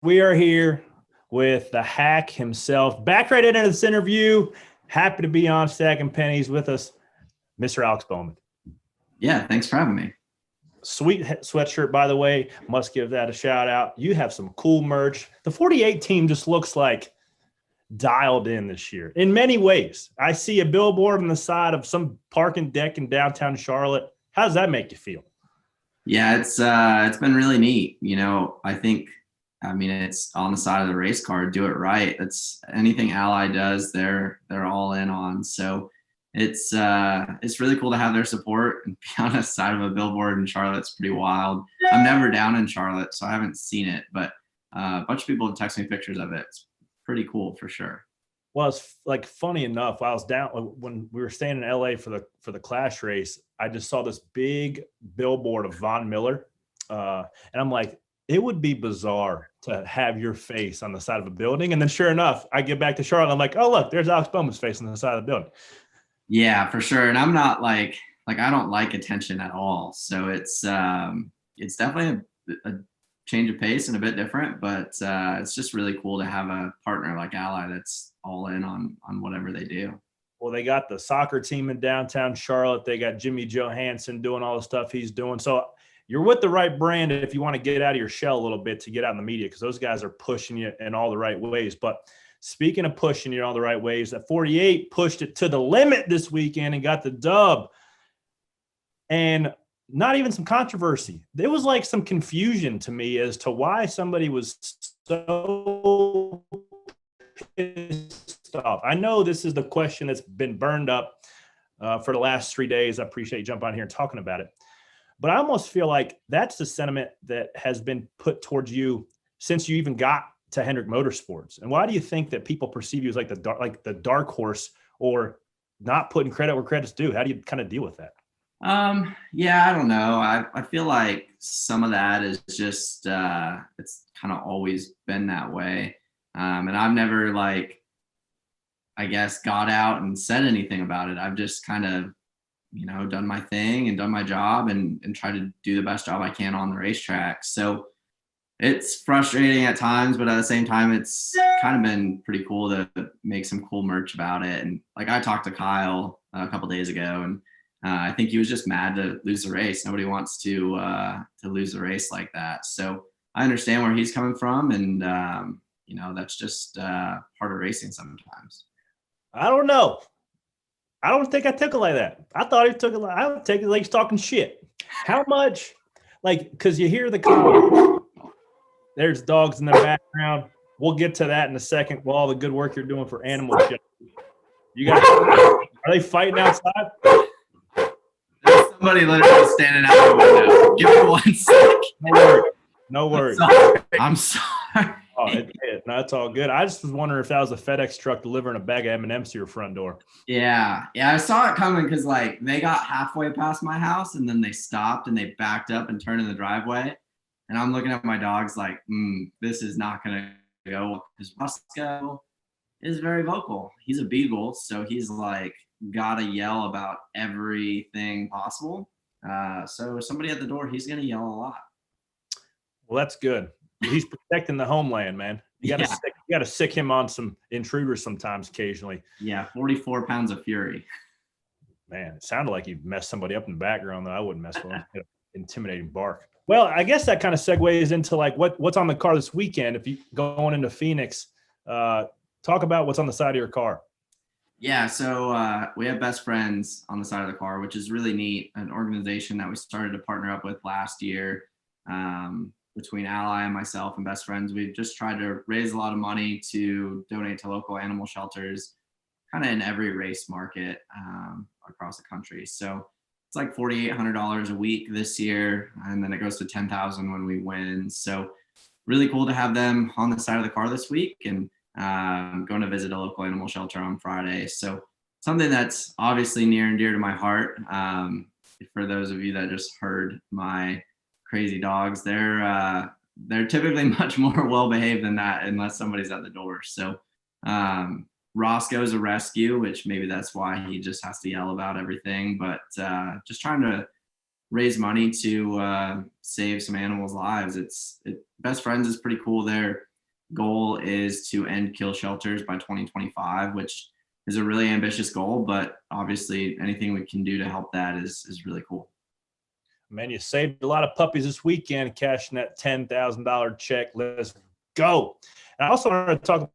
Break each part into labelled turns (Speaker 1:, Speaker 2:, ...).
Speaker 1: We are here with the hack himself. Back right into this interview. Happy to be on Stacking Pennies with us, Mr. Alex Bowman.
Speaker 2: Yeah, thanks for having me.
Speaker 1: Sweet sweatshirt, by the way. Must give that a shout out. You have some cool merch. The 48 team just looks like dialed in this year in many ways. I see a billboard on the side of some parking deck in downtown Charlotte. How does that make you feel?
Speaker 2: Yeah, it's been really neat. It's on the side of the race car. Do it right. That's anything Ally does. They're all in on. So it's really cool to have their support and be on the side of a billboard in Charlotte's pretty wild. I'm never down in Charlotte, so I haven't seen it, but a bunch of people have texted me pictures of it. It's pretty cool for sure.
Speaker 1: Well, it's like funny enough. I was down when we were staying in LA for the Clash race. I just saw this big billboard of Von Miller, and I'm like, it would be bizarre to have your face on the side of a building. And then, sure enough, I get back to Charlotte. I'm like, oh look, there's Alex Bowman's face on the side of the building.
Speaker 2: Yeah, for sure. And I'm not like I don't like attention at all. So it's definitely a change of pace and a bit different, but it's just really cool to have a partner like Ally that's all in on whatever they do.
Speaker 1: Well, they got the soccer team in downtown Charlotte. They got Jimmy Johansson doing all the stuff he's doing. So you're with the right brand if you want to get out of your shell a little bit to get out in the media, because those guys are pushing you in all the right ways. But speaking of pushing you in all the right ways, that 48 pushed it to the limit this weekend and got the dub. And not even some controversy. There was like some confusion to me as to why somebody was so pissed off. I know this is the question that's been burned up for the last 3 days. I appreciate you jumping on here and talking about it. But I almost feel like that's the sentiment that has been put towards you since you even got to Hendrick Motorsports. And why do you think that people perceive you as like the dark horse, or not putting credit where credit's due? How do you kind of deal with that?
Speaker 2: Yeah, I don't know. I feel like some of that is just it's kind of always been that way. And I've never got out and said anything about it. I've just kind of, done my thing and done my job and tried to do the best job I can on the racetrack. So it's frustrating at times, but at the same time, it's kind of been pretty cool to make some cool merch about it. And I talked to Kyle a couple days ago, and I think he was just mad to lose the race. Nobody wants to lose the race like that. So I understand where he's coming from, and that's just part of racing sometimes.
Speaker 1: I don't know. I don't think I took it like that. I thought he took it I would take it like he's talking shit. How much? Because you hear the comments. There's dogs in the background. We'll get to that in a second. Well, all the good work you're doing for animal shelter. You guys, are they fighting outside?
Speaker 2: Somebody literally standing out the window. Give me 1 sec.
Speaker 1: No worries.
Speaker 2: I'm sorry.
Speaker 1: Oh, no, it's all good. I just was wondering if that was a FedEx truck delivering a bag of M&Ms to your front door.
Speaker 2: Yeah, I saw it coming because they got halfway past my house and then they stopped and they backed up and turned in the driveway. And I'm looking at my dogs like, this is not going to go, because Roscoe is very vocal. He's a beagle, so he's gotta yell about everything possible. So somebody at the door, he's gonna yell a lot.
Speaker 1: Well, that's good. He's protecting the homeland, man. You gotta sick him on some intruders sometimes, occasionally.
Speaker 2: Yeah, 44 pounds of fury.
Speaker 1: Man, it sounded like you messed somebody up in the background, though. I wouldn't mess with him. Intimidating bark. Well, I guess that kind of segues into what's on the car this weekend. If you going into Phoenix, talk about what's on the side of your car.
Speaker 2: Yeah, so we have Best Friends on the side of the car, which is really neat. An organization that we started to partner up with last year. Between Ally and myself and Best Friends, we've just tried to raise a lot of money to donate to local animal shelters, kind of in every race market across the country. So it's like $4,800 a week this year, and then it goes to $10,000 when we win. So really cool to have them on the side of the car this week, and going to visit a local animal shelter on Friday. So something that's obviously near and dear to my heart. For those of you that just heard my crazy dogs, they're typically much more well-behaved than that unless somebody's at the door. So Roscoe's a rescue, which maybe that's why he just has to yell about everything, but just trying to raise money to save some animals' lives. Best Friends is pretty cool. They're goal is to end kill shelters by 2025, which is a really ambitious goal, but obviously anything we can do to help that is really cool.
Speaker 1: Man, you saved a lot of puppies this weekend, cashing that $10,000 check. Let's go. And I also wanted to talk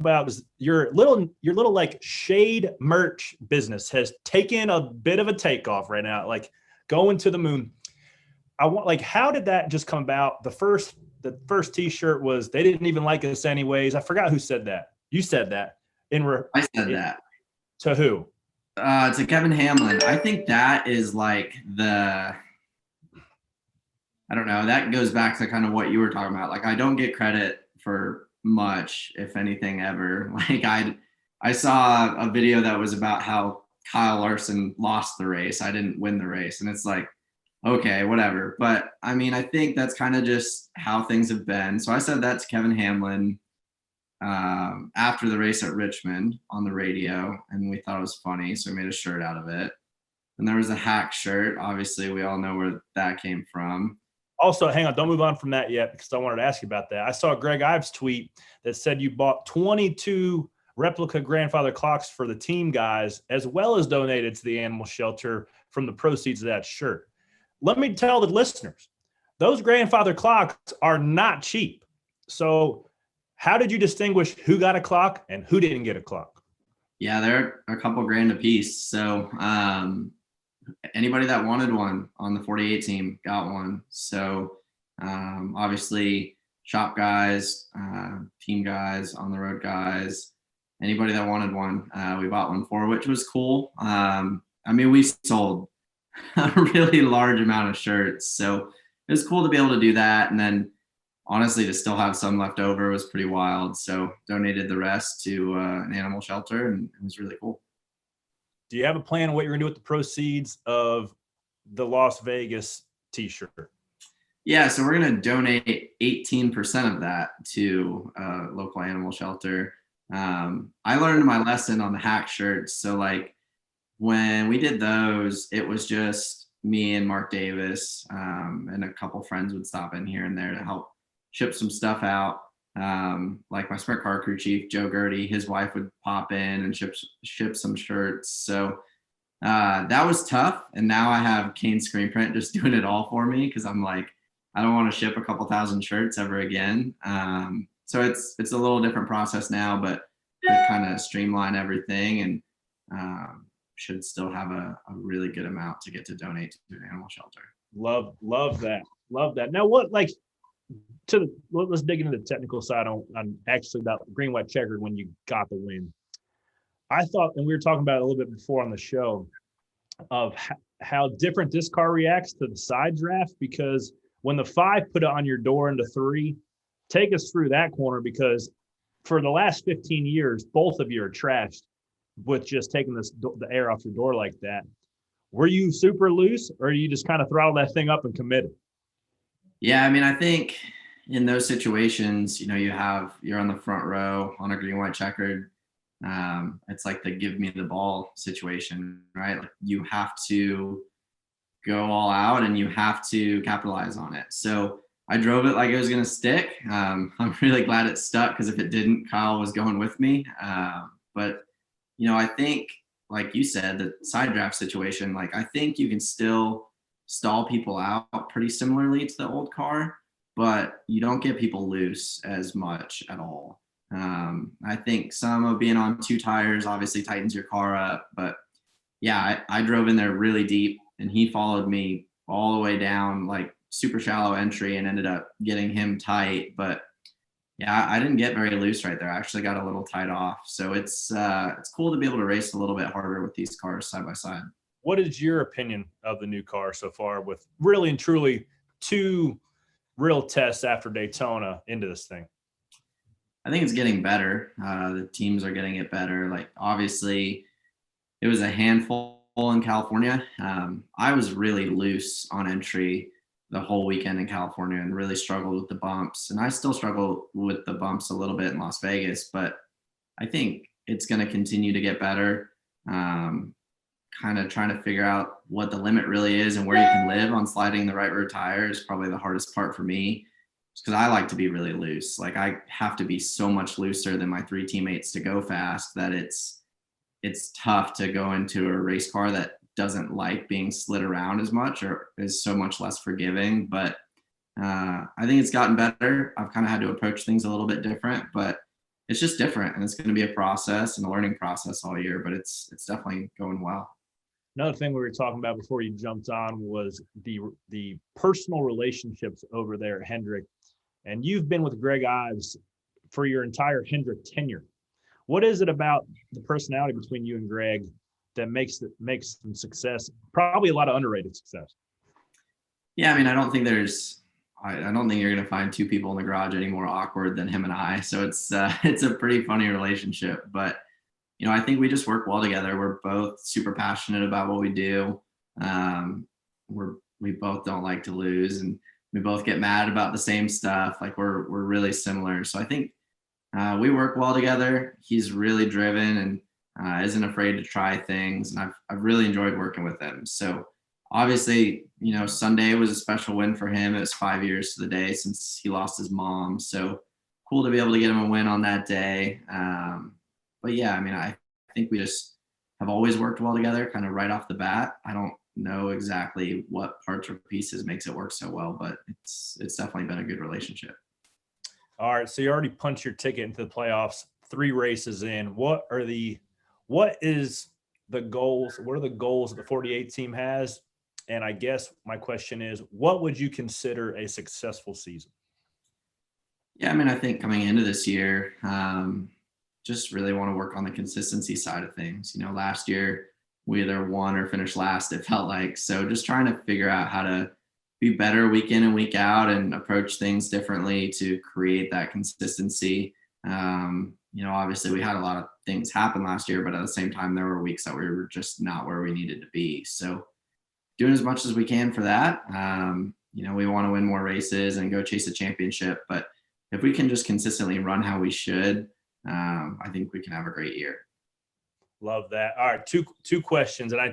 Speaker 1: about your little like shade merch business has taken a bit of a takeoff right now, like going to the moon. I want, like, how did that just come about? The first t-shirt was, they didn't even like us anyways. I forgot who said that. You said that.
Speaker 2: I said that.
Speaker 1: To who?
Speaker 2: To Kevin Hamlin. I think that is like I don't know, that goes back to kind of what you were talking about. Like, I don't get credit for much, if anything ever. Like, I saw a video that was about how Kyle Larson lost the race. I didn't win the race. And it's like, okay, whatever. But I mean, I think that's kind of just how things have been. So I said that to Kevin Hamlin after the race at Richmond on the radio, and we thought it was funny. So we made a shirt out of it. And there was a hack shirt. Obviously, we all know where that came from.
Speaker 1: Also, hang on, don't move on from that yet, because I wanted to ask you about that. I saw Greg Ives' tweet that said you bought 22 replica grandfather clocks for the team guys, as well as donated to the animal shelter from the proceeds of that shirt. Let me tell the listeners, those grandfather clocks are not cheap. So how did you distinguish who got a clock and who didn't get a clock?
Speaker 2: Yeah, they're a couple grand a piece. So anybody that wanted one on the 48 team got one. So obviously shop guys, team guys, on the road guys, anybody that wanted one, we bought one for, which was cool. I mean, we sold a really large amount of shirts, so it was cool to be able to do that. And then honestly, to still have some left over was pretty wild. So donated the rest to an animal shelter, and it was really cool.
Speaker 1: Do you have a plan on what you're gonna do with the proceeds of the Las Vegas t-shirt?
Speaker 2: Yeah, so we're gonna donate 18% of that to a local animal shelter. I learned my lesson on the hack shirts. So like when we did those, it was just me and Mark Davis, and a couple friends would stop in here and there to help ship some stuff out. Like my sprint car crew chief, Joe Gertie, his wife would pop in and ship some shirts. So that was tough. And now I have Kane Screen Print just doing it all for me, because I'm like, I don't want to ship a couple thousand shirts ever again. So it's a little different process now, but to kind of streamline everything, and should still have a really good amount to get to donate to an animal shelter.
Speaker 1: Love that. Now, let's dig into the technical side on actually about green, white, checkered when you got the win. I thought, and we were talking about it a little bit before on the show, of how different this car reacts to the side draft, because when the 5 put it on your door into 3, take us through that corner, because for the last 15 years, both of you are trashed with just taking the air off your door like that. Were you super loose, or you just kind of throttle that thing up and committed?
Speaker 2: Yeah, I mean, I think in those situations, you know, you're on the front row on a green, white, checkered. It's like the give me the ball situation, right? Like, you have to go all out and you have to capitalize on it. So I drove it like it was going to stick. I'm really glad it stuck, because if it didn't, Kyle was going with me. But, you know, I think, like you said, the side draft situation, like, I think you can still stall people out pretty similarly to the old car, but you don't get people loose as much at all. I think some of being on 2 tires obviously tightens your car up, but yeah, I drove in there really deep, and he followed me all the way down, like super shallow entry, and ended up getting him tight. But yeah, I didn't get very loose right there. I actually got a little tight off. So it's cool to be able to race a little bit harder with these cars side by side.
Speaker 1: What is your opinion of the new car so far, with really and truly 2 real tests after Daytona into this thing?
Speaker 2: I think it's getting better. The teams are getting it better. Like, obviously, it was a handful in California. I was really loose on entry the whole weekend in California and really struggled with the bumps. And I still struggle with the bumps a little bit in Las Vegas, but I think it's going to continue to get better. Kind of trying to figure out what the limit really is and where you can live on sliding the right rear tire is probably the hardest part for me. because I like to be really loose. Like I have to be so much looser than my 3 teammates to go fast that it's tough to go into a race car that doesn't like being slid around as much or is so much less forgiving. But I think it's gotten better. I've kind of had to approach things a little bit different, but it's just different, and it's going to be a process and a learning process all year. But it's definitely going well.
Speaker 1: Another thing we were talking about before you jumped on was the personal relationships over there at Hendrick. And you've been with Greg Ives for your entire Hendrick tenure. What is it about the personality between you and Greg that makes some success? Probably a lot of underrated success.
Speaker 2: Yeah, I mean, I don't think you're going to find 2 people in the garage any more awkward than him and I. So it's a pretty funny relationship. But I think we just work well together. We're both super passionate about what we do. We both don't like to lose, and we both get mad about the same stuff. Like we're really similar. So I think we work well together. He's really driven and isn't afraid to try things. And I've really enjoyed working with him. So obviously, Sunday was a special win for him. It was 5 years to the day since he lost his mom. So cool to be able to get him a win on that day. But yeah, I mean, I think we just have always worked well together kind of right off the bat. I don't know exactly what parts or pieces makes it work so well, but it's definitely been a good relationship.
Speaker 1: All right. So you already punched your ticket into the playoffs, 3 races in. What is the goals? What are the goals that the 48 team has? And I guess my question is, what would you consider a successful season?
Speaker 2: Yeah, I mean, I think coming into this year, just really want to work on the consistency side of things. Last year we either won or finished last, it felt like. So just trying to figure out how to be better week in and week out and approach things differently to create that consistency. Obviously we had a lot of things happen last year, but at the same time, there were weeks that we were just not where we needed to be. So doing as much as we can for that. We want to win more races and go chase a championship, but if we can just consistently run how we should, I think we can have a great year.
Speaker 1: Love that. All right, two questions, and I'm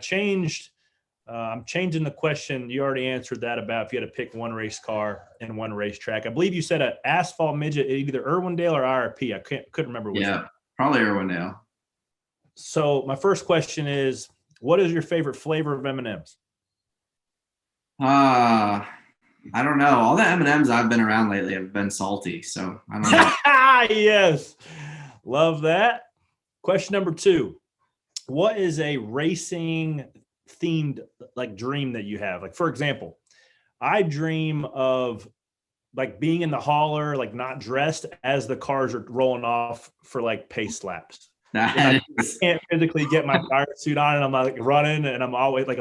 Speaker 1: changing the question. You already answered that about if you had to pick one race car and one racetrack. I believe you said an asphalt midget at either Irwindale or IRP. I couldn't remember which.
Speaker 2: Yeah, probably Irwindale.
Speaker 1: So my first question is, what is your favorite flavor of M&Ms?
Speaker 2: I don't know. All the M&Ms I've been around lately have been salty, so I don't know.
Speaker 1: Yes. Love that. Question number 2. What is a racing themed like dream that you have? Like, for example, I dream of like being in the hauler, like not dressed as the cars are rolling off for like pace laps. I can't physically get my fire suit on and I'm like running and I'm always like,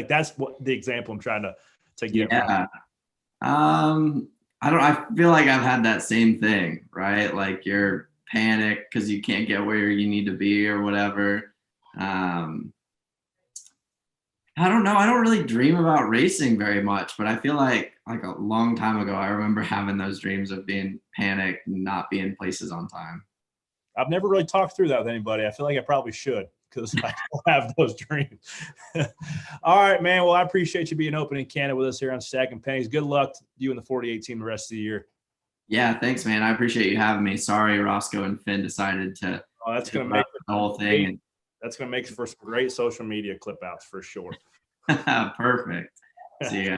Speaker 1: that's what the example I'm trying to get.
Speaker 2: Yeah. I feel like I've had that same thing, right? Like you're panicked because you can't get where you need to be or whatever. I don't know. I don't really dream about racing very much, but I feel like a long time ago, I remember having those dreams of being panicked and not being places on time.
Speaker 1: I've never really talked through that with anybody. I feel like I probably should because I don't have those dreams. All right, man. Well, I appreciate you being open and candid with us here on Stacking Pennies. Good luck to you and the 48 team the rest of the year.
Speaker 2: Yeah, thanks, man. I appreciate you having me. Sorry, Roscoe and Finn decided to.
Speaker 1: That's going to make
Speaker 2: the whole thing.
Speaker 1: That's going to make for some great social media clip outs for sure.
Speaker 2: Perfect. See you guys.